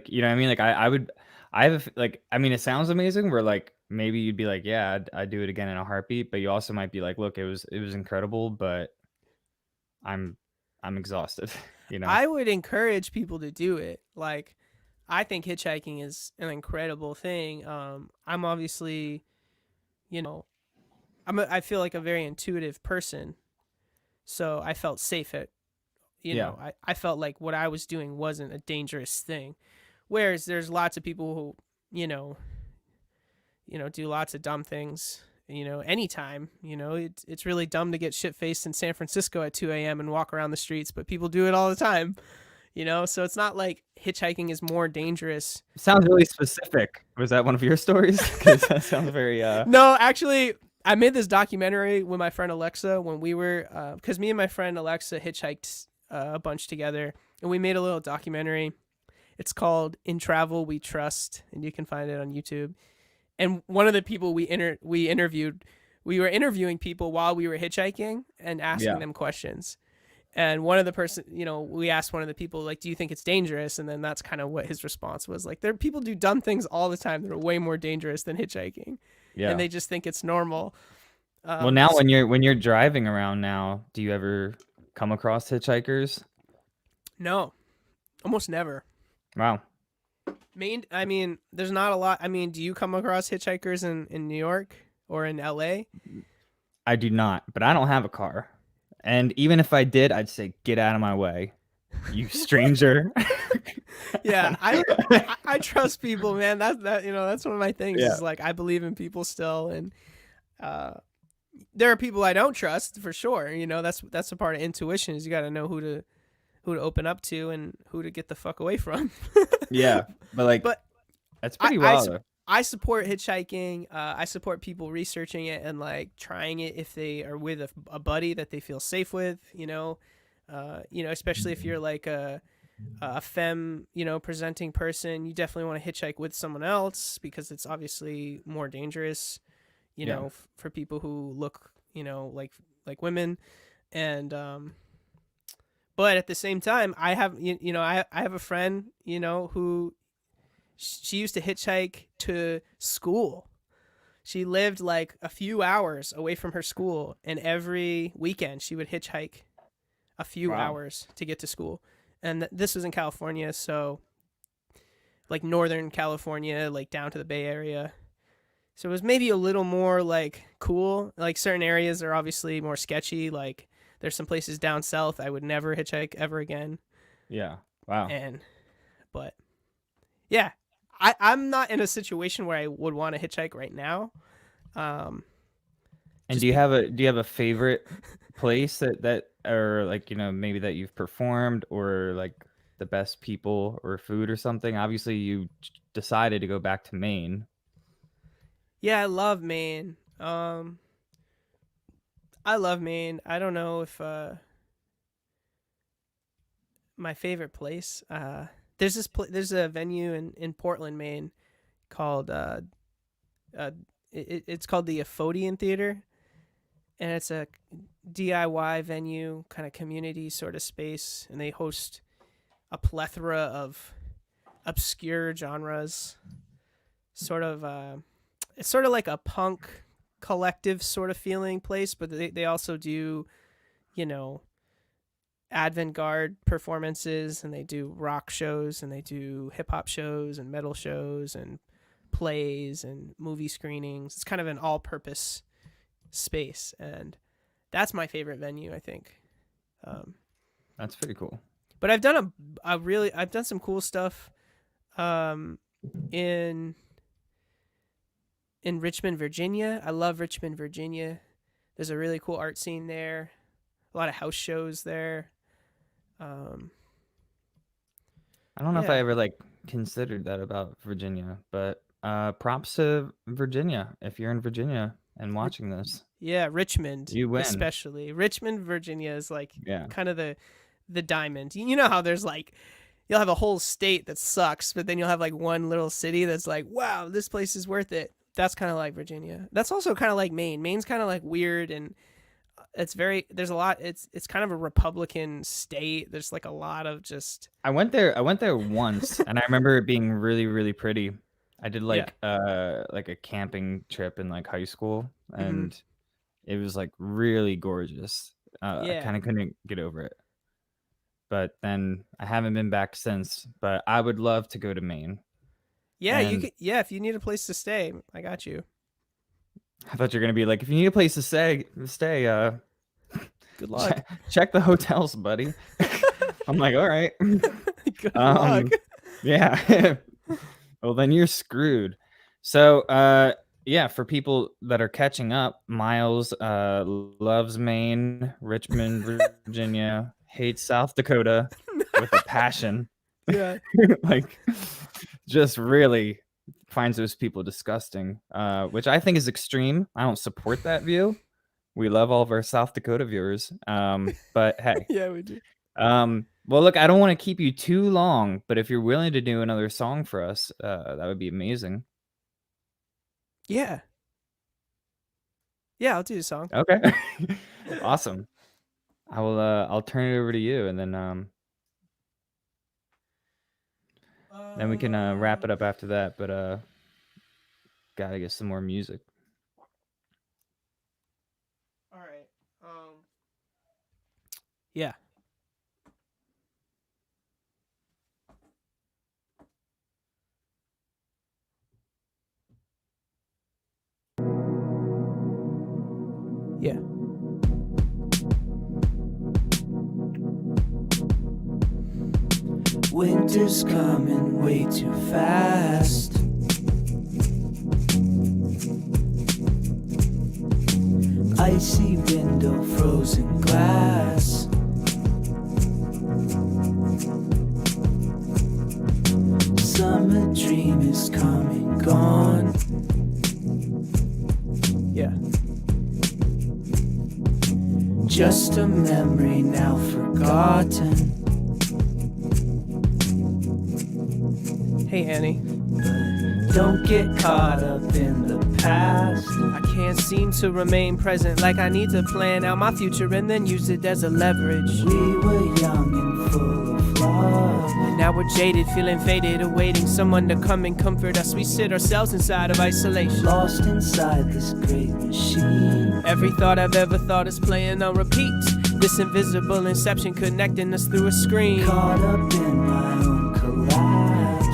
Speaker 1: you know what I mean? Like I would, I have like I mean, it sounds amazing. Where like maybe you'd be like, yeah, I'd do it again in a heartbeat. But you also might be like, look, it was incredible, but I'm I'm exhausted. You know?
Speaker 2: I would encourage people to do it. Like, I think hitchhiking is an incredible thing. I'm obviously, you know, I feel like a very intuitive person, so I felt safe at,
Speaker 1: Yeah.
Speaker 2: I felt like what I was doing wasn't a dangerous thing. Whereas there's lots of people who, you know, do lots of dumb things. Anytime. It's really dumb to get shit faced in San Francisco at 2 a.m. and walk around the streets, but people do it all the time. So it's not like hitchhiking is more dangerous.
Speaker 1: Sounds really specific. Was that one of your stories? Because that sounds very
Speaker 2: No, actually, I made this documentary with my friend Alexa when we were, because me and my friend Alexa hitchhiked a bunch together, and we made a little documentary. It's called "In Travel We Trust," and you can find it on YouTube. And one of the people we interviewed, we were interviewing people while we were hitchhiking and asking
Speaker 1: yeah.
Speaker 2: them questions. And one of the person, we asked one of the people, like, "Do you think it's dangerous?" And then that's kind of what his response was. Like, people do dumb things all the time that are way more dangerous than hitchhiking, and
Speaker 1: Yeah.
Speaker 2: they just think it's normal.
Speaker 1: Well, now
Speaker 2: So,
Speaker 1: when you're driving around now, do you ever come across hitchhikers?
Speaker 2: no, almost never.
Speaker 1: Wow.
Speaker 2: I mean, there's not a lot. I mean, do you come across hitchhikers in New York or in LA?
Speaker 1: I do not, but I don't have a car. And even if I did, I'd say, get out of my way, you stranger.
Speaker 2: Yeah, I trust people, man. That's one of my things.
Speaker 1: Yeah.
Speaker 2: Is like, I believe in people still, and uh, there are people I don't trust for sure. That's a part of intuition. Is you got to know who to open up to and who to get the fuck away from.
Speaker 1: Yeah. But like,
Speaker 2: But
Speaker 1: that's
Speaker 2: I
Speaker 1: pretty
Speaker 2: I,
Speaker 1: wild
Speaker 2: su-
Speaker 1: though.
Speaker 2: I support hitchhiking. I support people researching it and like trying it if they are with a buddy that they feel safe with. Especially if you're like a femme, presenting person, you definitely want to hitchhike with someone else because it's obviously more dangerous,
Speaker 1: Yeah.
Speaker 2: for people who look, like women. And but at the same time, I have I have a friend, who she used to hitchhike to school. She lived like a few hours away from her school, and every weekend she would hitchhike a few
Speaker 1: Wow.
Speaker 2: hours to get to school. And this was in California, so like Northern California, like down to the Bay Area. So it was maybe a little more like cool. Like certain areas are obviously more sketchy. Like there's some places down south I would never hitchhike ever again.
Speaker 1: Yeah. Wow.
Speaker 2: And but yeah, I'm not in a situation where I would want to hitchhike right now. Um,
Speaker 1: And
Speaker 2: just be
Speaker 1: do you have a favorite place that or like, maybe that you've performed or like the best people or food or something? Obviously you decided to go back to Maine.
Speaker 2: Yeah, I love Maine. I love Maine. I don't know if my favorite place. There's a venue in Portland, Maine, called uh it's called the Aphodian Theater, and it's a DIY venue, kind of community sort of space, and they host a plethora of obscure genres. Sort of, it's sort of like a punk collective sort of feeling place, but they also do, you know, avant-garde performances, and they do rock shows, and they do hip-hop shows and metal shows and plays and movie screenings. It's kind of an all-purpose space, and that's my favorite venue, I think. um,
Speaker 1: That's pretty cool.
Speaker 2: but I've done some cool stuff um, in Richmond, Virginia. I love Richmond, Virginia. There's a really cool art scene there, a lot of house shows there. um,
Speaker 1: I don't know if I
Speaker 2: yeah.
Speaker 1: ever like considered that about Virginia, but props to Virginia. If you're in Virginia and watching this,
Speaker 2: Yeah, Richmond,
Speaker 1: you win.
Speaker 2: especially. Richmond, Virginia is like
Speaker 1: Yeah.
Speaker 2: kind of the diamond. You know how there's like you'll have a whole state that sucks, but then you'll have like one little city that's like, wow, this place is worth it. That's kind of like Virginia. That's also kind of like Maine. Maine's kind of like weird, and there's a lot. It's kind of a Republican state. There's like a lot of just
Speaker 1: I went there once and I remember it being really, really pretty. I did
Speaker 2: yeah.
Speaker 1: like a camping trip in like high school
Speaker 2: Hmm.
Speaker 1: and it was like really gorgeous. I
Speaker 2: Yeah.
Speaker 1: kind of couldn't get over it. But then I haven't been back since, but I would love to go to Maine.
Speaker 2: Yeah, you
Speaker 1: And
Speaker 2: could. Yeah, if you need a place to stay, I got you.
Speaker 1: I thought you were gonna be like, if you need a place to stay,
Speaker 2: Good luck.
Speaker 1: check the hotels, buddy. I'm like, all right.
Speaker 2: Good luck.
Speaker 1: Um, yeah. Well, then you're screwed. So, yeah, for people that are catching up, Myles loves Maine, Richmond, Virginia, hates South Dakota with a passion.
Speaker 2: Yeah.
Speaker 1: Like, just really finds those people disgusting, which I think is extreme. I don't support that view. We love all of our South Dakota viewers. But hey,
Speaker 2: Yeah, we do.
Speaker 1: well, look, I don't want to keep you too long, but if you're willing to do another song for us, that would be amazing.
Speaker 2: Yeah. Yeah, I'll do a song.
Speaker 1: Okay. Awesome. I'll turn it over to you and then we can wrap it up after that, but gotta get some more music.
Speaker 2: All right. Yeah. Yeah.
Speaker 3: Winter's coming way too fast. Icy window, frozen glass. Summer dream is coming, gone.
Speaker 2: Yeah.
Speaker 3: Just a memory now forgotten.
Speaker 2: Hey, Annie.
Speaker 3: Don't get caught up in the past.
Speaker 2: I can't seem to remain present, like I need to plan out my future and then use it as a leverage.
Speaker 3: We were young and full of love.
Speaker 2: And now we're jaded, feeling faded, awaiting someone to come and comfort us. We sit ourselves inside of isolation,
Speaker 3: Lost inside this great machine.
Speaker 2: Every thought I've ever thought is playing on repeat. This invisible inception connecting us through a screen.
Speaker 3: Caught up in my own collapse.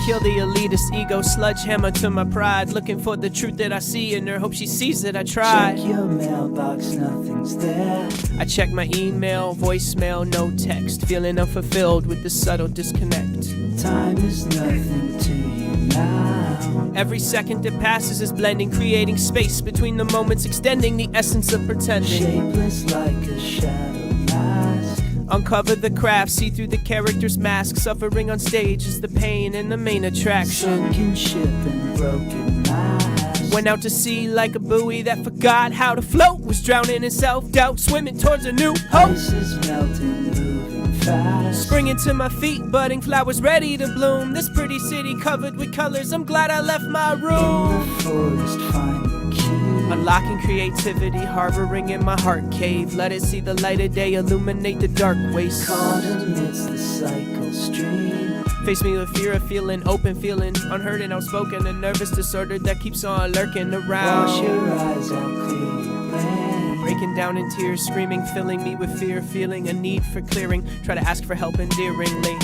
Speaker 2: Kill the elitist ego, sledgehammer to my pride. Looking for the truth that I see in her, hope she sees that I tried.
Speaker 3: Check your mailbox, nothing's there.
Speaker 2: I check my email, voicemail, no text. Feeling unfulfilled with the subtle disconnect.
Speaker 3: Time is nothing to you now.
Speaker 2: Every second that passes is blending, creating space between the moments, extending the essence of pretending.
Speaker 3: Shapeless like a shadow mask.
Speaker 2: Uncover the craft, see through the character's mask. Suffering on stage is the pain and the main attraction.
Speaker 3: Sunken ship and broken mast.
Speaker 2: Went out to sea like a buoy that forgot how to float. Was drowning in self-doubt, swimming towards a new hope.
Speaker 3: Ice is melting, moving fast.
Speaker 2: Springing to my feet, budding flowers ready to bloom. This pretty city covered with colors, I'm glad I left my
Speaker 3: In
Speaker 2: room.
Speaker 3: the forest, find the key.
Speaker 2: Unlocking creativity, harboring in my heart cave. Let it see the light of day, illuminate the dark waste.
Speaker 3: Caught amidst the cycle stream.
Speaker 2: Face me with fear of feeling open, feeling unheard and outspoken. A nervous disorder that keeps on lurking around.
Speaker 3: Wash your eyes out, clear your brain.
Speaker 2: Breaking down in tears, screaming, filling me with fear, feeling a need for clearing. Try to ask for help endearingly.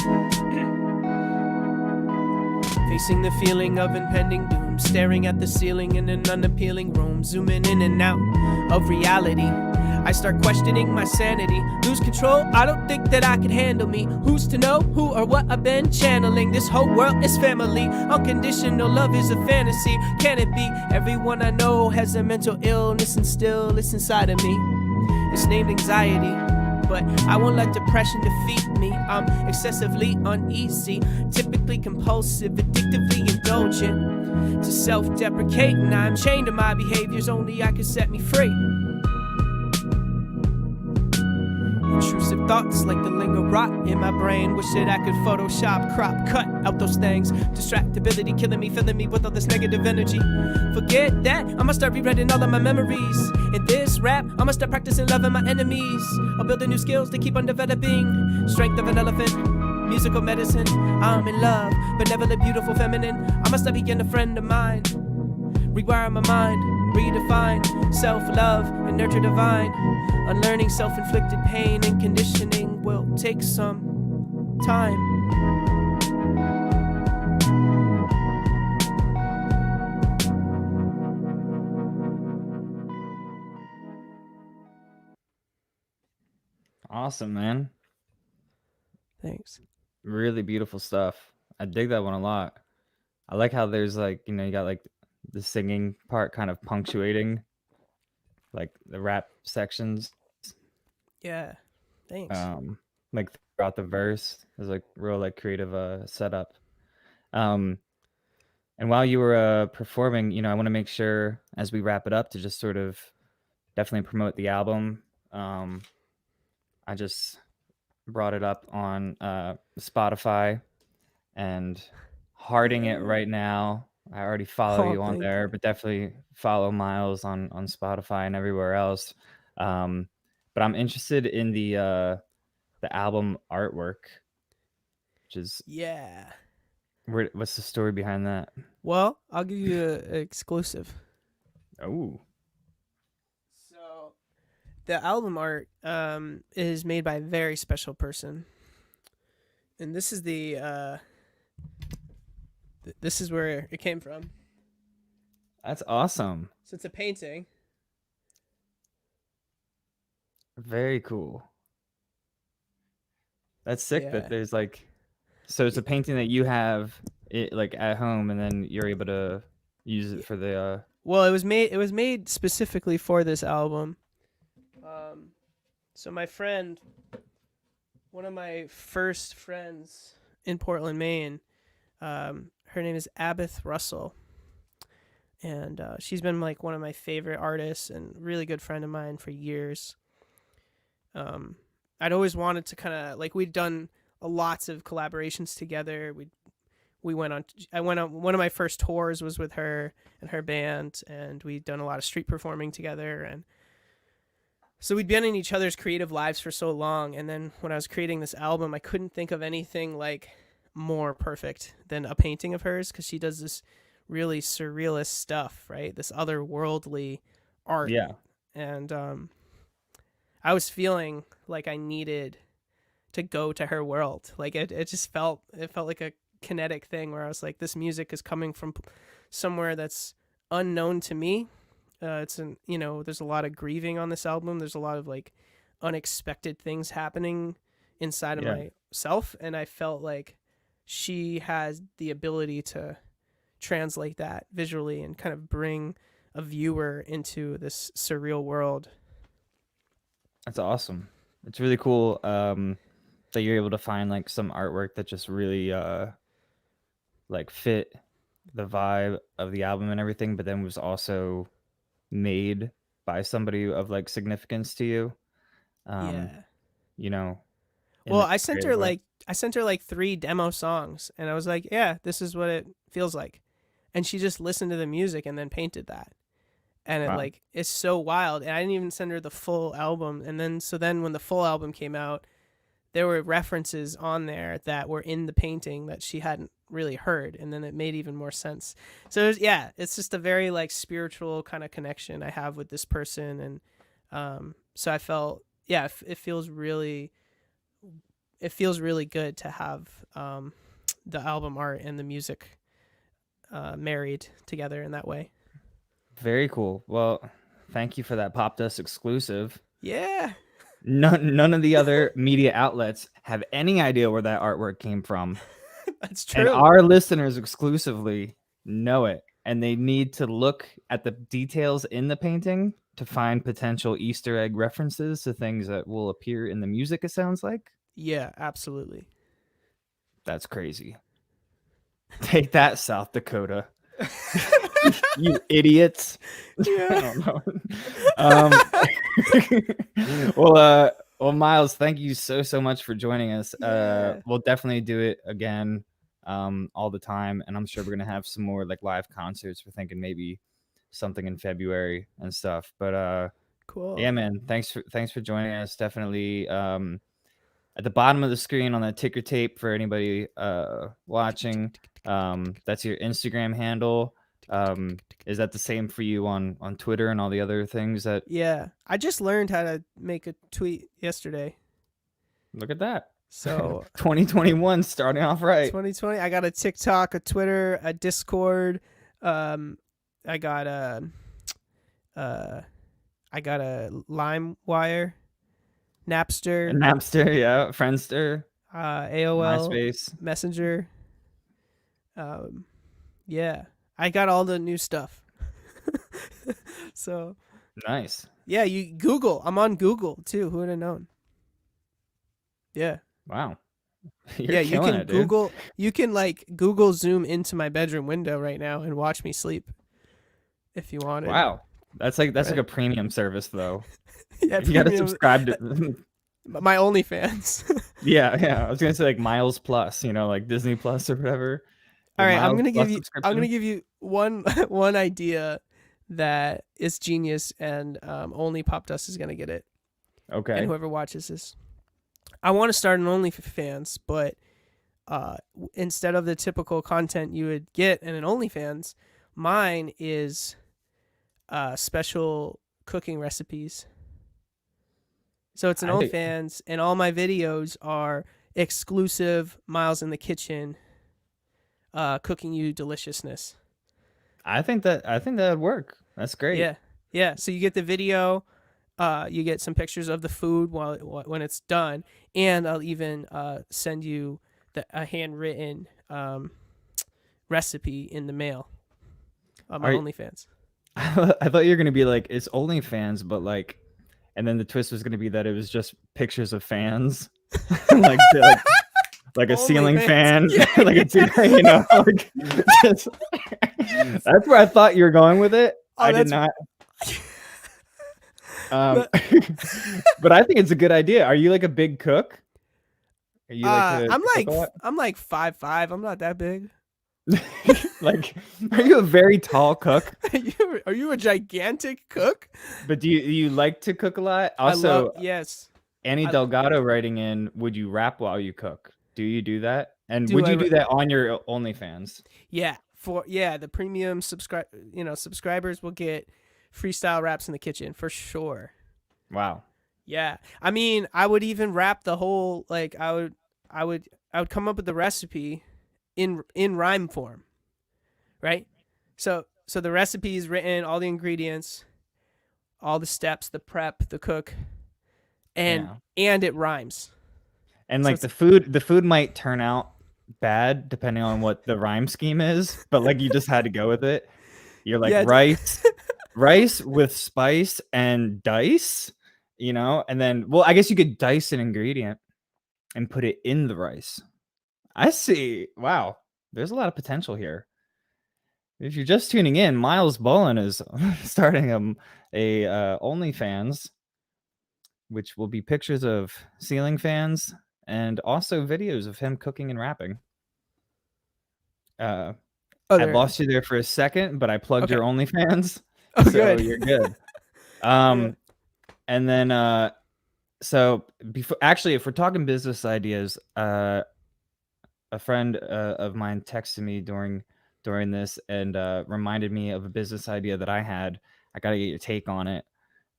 Speaker 2: Facing the feeling of impending doom, staring at the ceiling in an unappealing room, zooming in and out of reality. I start questioning my sanity, lose control, I don't think that I can handle me. Who's to know who or what I've been channeling? This whole world is family, unconditional love is a fantasy. Can it be? Everyone I know has a mental illness and still it's inside of me. It's named anxiety, but I won't let depression defeat me. I'm excessively uneasy, typically compulsive, addictively indulgent, to self-deprecating. I'm chained to my behaviors, only I can set me free. Intrusive thoughts like the lingo rot in my brain. Wish that I could Photoshop, crop, cut out those things. Distractibility killing me, filling me with all this negative energy. Forget that, I'ma start rewriting all of my memories. In this rap, I'ma start practicing loving my enemies. I'll build the new skills to keep on developing. Strength of an elephant, musical medicine. I'm in love, benevolent, beautiful, feminine. I'ma start being a friend of mine. Rewire my mind, redefine self-love and nurture divine. Unlearning self-inflicted pain and conditioning will take some time.
Speaker 1: Awesome, man.
Speaker 2: Thanks.
Speaker 1: Really beautiful stuff. I dig that one a lot. I like how there's like, you got like the singing part kind of punctuating like the rap sections.
Speaker 2: Yeah, thanks.
Speaker 1: Like throughout the verse. There's like real like creative setup. And while you were performing, I want to make sure as we wrap it up to just sort of definitely promote the album. I just brought it up on Spotify and hearting it right now. I already follow you on
Speaker 2: thank
Speaker 1: there, but definitely follow Myles on Spotify and everywhere else. But I'm interested in the album artwork, which is
Speaker 2: Yeah.
Speaker 1: what's the story behind that?
Speaker 2: Well, I'll give you an exclusive.
Speaker 1: Oh,
Speaker 2: So, the album art is made by a very special person, and this is this is where it came from.
Speaker 1: that's awesome.
Speaker 2: So it's a painting.
Speaker 1: Very cool. That's sick
Speaker 2: Yeah.
Speaker 1: that there's like, so it's a painting that you have it like at home, and then you're able to use it for the.
Speaker 2: Well, it was made specifically for this album. So my friend, one of my first friends in Portland, Maine, her name is Abith Russell, and she's been like one of my favorite artists and really good friend of mine for years. I'd always wanted to kind of like, we'd done lots of collaborations together. I went on one of my first tours was with her and her band, and we'd done a lot of street performing together, and so we'd been in each other's creative lives for so long. And then when I was creating this album, I couldn't think of anything like more perfect than a painting of hers, because she does this really surrealist stuff, right? This otherworldly art.
Speaker 1: Yeah.
Speaker 2: And I was feeling like I needed to go to her world. Like it felt like a kinetic thing where I was like, this music is coming from somewhere that's unknown to me. There's a lot of grieving on this album. There's a lot of like unexpected things happening inside of myself, and I felt like she has the ability to translate that visually and kind of bring a viewer into this surreal world.
Speaker 1: That's awesome. It's really cool that you're able to find like some artwork that just really like fit the vibe of the album and everything, but then was also made by somebody of like significance to you. You know.
Speaker 2: Well, I sent her like 3 demo songs, and I was like, yeah, this is what it feels like. And she just listened to the music and then painted that. And it like, it's so wild. And I didn't even send her the full album. And then when the full album came out, there were references on there that were in the painting that she hadn't really heard. And then it made even more sense. So it's just a very like spiritual kind of connection I have with this person. And so I felt, it feels really good to have the album art and the music married together in that way.
Speaker 1: Very cool. Well, thank you for that Popdust exclusive.
Speaker 2: Yeah.
Speaker 1: None of the other media outlets have any idea where that artwork came from.
Speaker 2: That's true.
Speaker 1: And our listeners exclusively know it. And they need to look at the details in the painting to find potential Easter egg references to things that will appear in the music, it sounds like.
Speaker 2: Yeah, absolutely.
Speaker 1: That's crazy. Take that, South Dakota. You idiots.
Speaker 2: Yeah.
Speaker 1: I don't know. Well, Myles, thank you so much for joining us.
Speaker 2: Yeah.
Speaker 1: We'll definitely do it again all the time, and I'm sure we're gonna have some more like live concerts. We're thinking maybe something in February and stuff. But
Speaker 2: cool.
Speaker 1: Yeah, man, thanks for joining us. Definitely at the bottom of the screen on that ticker tape for anybody watching, that's your Instagram handle. Is that the same for you on Twitter and all the other things that?
Speaker 2: Yeah, I just learned how to make a tweet yesterday.
Speaker 1: Look at that.
Speaker 2: So
Speaker 1: 2021 starting off right.
Speaker 2: 2020. I got a TikTok, a Twitter, a Discord. I got a LimeWire, Napster,
Speaker 1: yeah, Friendster,
Speaker 2: AOL,
Speaker 1: MySpace,
Speaker 2: Messenger. Yeah, I got all the new stuff. So
Speaker 1: nice.
Speaker 2: Yeah, you Google. I'm on Google too. Who would have known? Yeah.
Speaker 1: Wow.
Speaker 2: You can Google. You can like Google Zoom into my bedroom window right now and watch me sleep, if you wanted.
Speaker 1: Wow, that's like a premium service though.
Speaker 2: Yeah,
Speaker 1: you gotta subscribe to
Speaker 2: my OnlyFans.
Speaker 1: yeah. I was gonna say like Miles Plus, like Disney Plus or whatever.
Speaker 2: All right, I'm gonna give you one idea that is genius, and only Popdust is gonna get it.
Speaker 1: Okay.
Speaker 2: And whoever watches this, I want to start an OnlyFans, but instead of the typical content you would get in an OnlyFans, mine is special cooking recipes. So it's an OnlyFans, and all my videos are exclusive Myles in the kitchen, cooking you deliciousness.
Speaker 1: I think that would work. That's great.
Speaker 2: Yeah. So you get the video, you get some pictures of the food when it's done, and I'll even send you a handwritten recipe in the mail on my OnlyFans.
Speaker 1: I thought you were gonna be like, it's OnlyFans, but like, and then the twist was gonna be that it was just pictures of fans, like a ceiling fan, like just, that's where I thought you were going with it. I did not. But I think it's a good idea. Are you like a big cook? Are you
Speaker 2: I'm like 5'5". I'm not that big.
Speaker 1: Like, are you a very tall cook?
Speaker 2: Are you a gigantic cook?
Speaker 1: But do you like to cook a lot?
Speaker 2: I love
Speaker 1: Also,
Speaker 2: yes.
Speaker 1: Annie
Speaker 2: I
Speaker 1: Delgado writing in, would you rap while you cook? Do you do that? And
Speaker 2: do
Speaker 1: would
Speaker 2: I
Speaker 1: you
Speaker 2: ra-
Speaker 1: do that on your OnlyFans?
Speaker 2: the premium subscribers will get freestyle raps in the kitchen for sure.
Speaker 1: Wow.
Speaker 2: Yeah. I mean, I would even rap the whole like I would come up with the recipe in rhyme form, right? So the recipe is written, all the ingredients, all the steps, the prep, the cook, and
Speaker 1: Yeah.
Speaker 2: and it rhymes.
Speaker 1: And
Speaker 2: So
Speaker 1: like
Speaker 2: it's
Speaker 1: the food might turn out bad depending on what the rhyme scheme is, but like you just had to go with it. You're like
Speaker 2: yeah,
Speaker 1: rice with spice and dice, and then well, I guess you could dice an ingredient and put it in the rice. I see. Wow. There's a lot of potential here. If you're just tuning in, Myles Bullen is starting a OnlyFans, which will be pictures of ceiling fans and also videos of him cooking and rapping. I
Speaker 2: other.
Speaker 1: lost you there for a second, but I plugged
Speaker 2: Okay.
Speaker 1: your OnlyFans,
Speaker 2: Oh,
Speaker 1: so
Speaker 2: good.
Speaker 1: you're good.
Speaker 2: Yeah.
Speaker 1: And then so before, actually, if we're talking business ideas, a friend of mine texted me during this and reminded me of a business idea that I had. I got to get your take on it.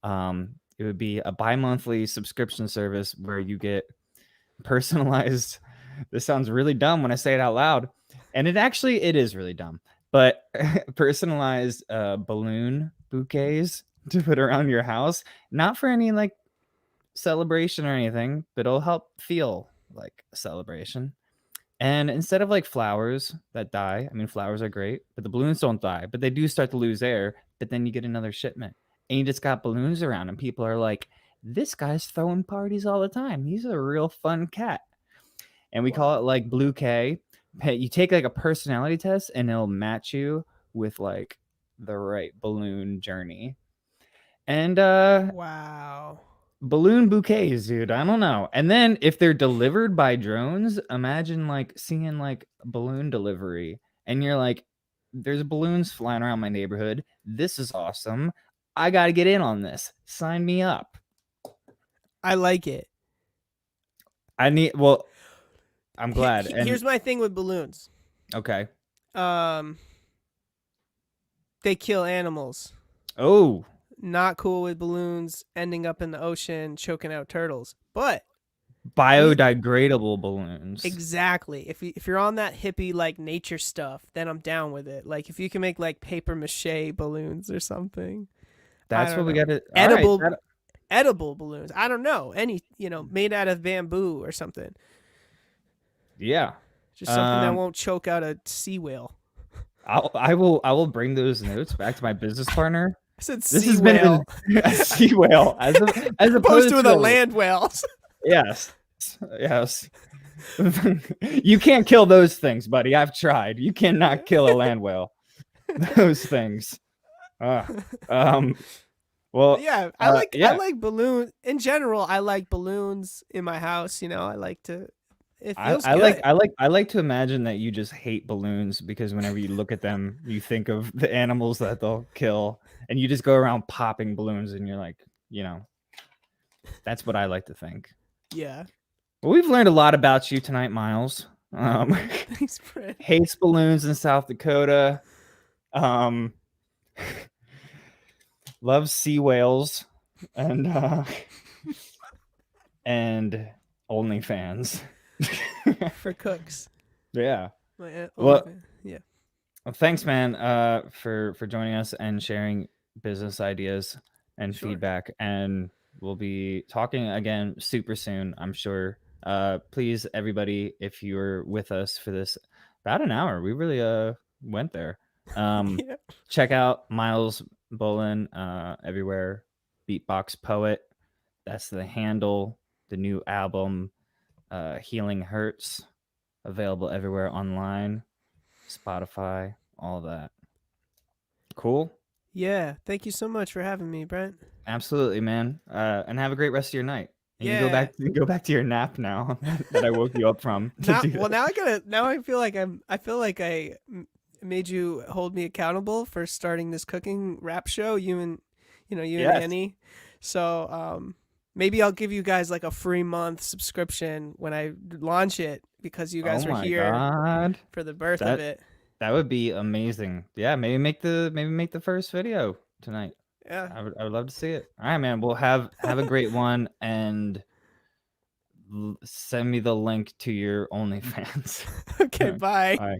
Speaker 1: It would be a bi-monthly subscription service where you get personalized. This sounds really dumb when I say it out loud, and it is really dumb. But personalized balloon bouquets to put around your house, not for any like celebration or anything, but it'll help feel like a celebration. And instead of like flowers that die, I mean, flowers are great, but the balloons don't die, but they do start to lose air. But then you get another shipment and you just got balloons around, and people are like, this guy's throwing parties all the time. He's a real fun cat. And we call it
Speaker 2: Wow.
Speaker 1: like Blue K. You take like a personality test and it'll match you with like the right balloon journey. And
Speaker 2: Wow.
Speaker 1: balloon bouquets, dude. I don't know. And then if they're delivered by drones, imagine like seeing like balloon delivery and you're like, there's balloons flying around my neighborhood. This is awesome. I got to get in on this. Sign me up.
Speaker 2: I like it.
Speaker 1: Well, I'm glad. And
Speaker 2: Here's my thing with balloons.
Speaker 1: okay.
Speaker 2: Um, they kill animals.
Speaker 1: Oh,
Speaker 2: Not cool with balloons ending up in the ocean choking out turtles. But
Speaker 1: biodegradable balloons.
Speaker 2: exactly, if you're on that hippie like nature stuff, then I'm down with it. Like if you can make like paper mache balloons or something.
Speaker 1: That's what we got to.
Speaker 2: Edible
Speaker 1: All right,
Speaker 2: edible balloons. I don't know. Any, made out of bamboo or something.
Speaker 1: yeah.
Speaker 2: Just something that won't choke out a sea whale.
Speaker 1: I will bring those notes back to my business partner.
Speaker 2: I said
Speaker 1: This
Speaker 2: sea
Speaker 1: has
Speaker 2: whale
Speaker 1: been a sea whale as
Speaker 2: opposed
Speaker 1: opposed
Speaker 2: to
Speaker 1: to
Speaker 2: the land whales.
Speaker 1: Yes. Yes. You can't kill those things, buddy. I've tried. You cannot kill a land whale. Those things. Um. Well.
Speaker 2: Yeah, I
Speaker 1: Yeah.
Speaker 2: like balloons in general. I like balloons in my house. I like to. It feels good.
Speaker 1: I like to imagine that you just hate balloons because whenever you look at them, you think of the animals that they'll kill, and you just go around popping balloons, and you're like, that's what I like to think.
Speaker 2: Yeah.
Speaker 1: Well, we've learned a lot about you tonight, Myles.
Speaker 2: Thanks, Brent.
Speaker 1: Hates balloons in South Dakota. Loves sea whales and and OnlyFans.
Speaker 2: For cooks.
Speaker 1: Yeah.
Speaker 2: Well, yeah.
Speaker 1: Well, thanks, man, for joining us and sharing business ideas and
Speaker 2: Sure.
Speaker 1: feedback. And we'll be talking again super soon, I'm sure. Please, everybody, if you're with us for this about an hour, we really went there.
Speaker 2: Yeah.
Speaker 1: Check out Myles Bullen everywhere. Beatbox Poet. That's the handle. The new album, Healing Hurts, available everywhere online. Spotify, all that. Cool.
Speaker 2: Yeah. Thank you so much for having me, Brent.
Speaker 1: Absolutely, man. And have a great rest of your night. And you go back to your nap now that I woke you up from. to
Speaker 2: Now,
Speaker 1: do
Speaker 2: well,
Speaker 1: that.
Speaker 2: now I feel like I made you hold me accountable for starting this cooking rap show. You and
Speaker 1: Yes.
Speaker 2: Annie. So maybe I'll give you guys like a free month subscription when I launch it because you guys
Speaker 1: Oh
Speaker 2: were
Speaker 1: my
Speaker 2: here
Speaker 1: God.
Speaker 2: for the birth of it.
Speaker 1: That would be amazing. Yeah, maybe make the first video tonight.
Speaker 2: Yeah.
Speaker 1: I would love to see it. All right, man. We'll have a great one, and send me the link to your OnlyFans.
Speaker 2: Okay. Bye.
Speaker 1: Bye.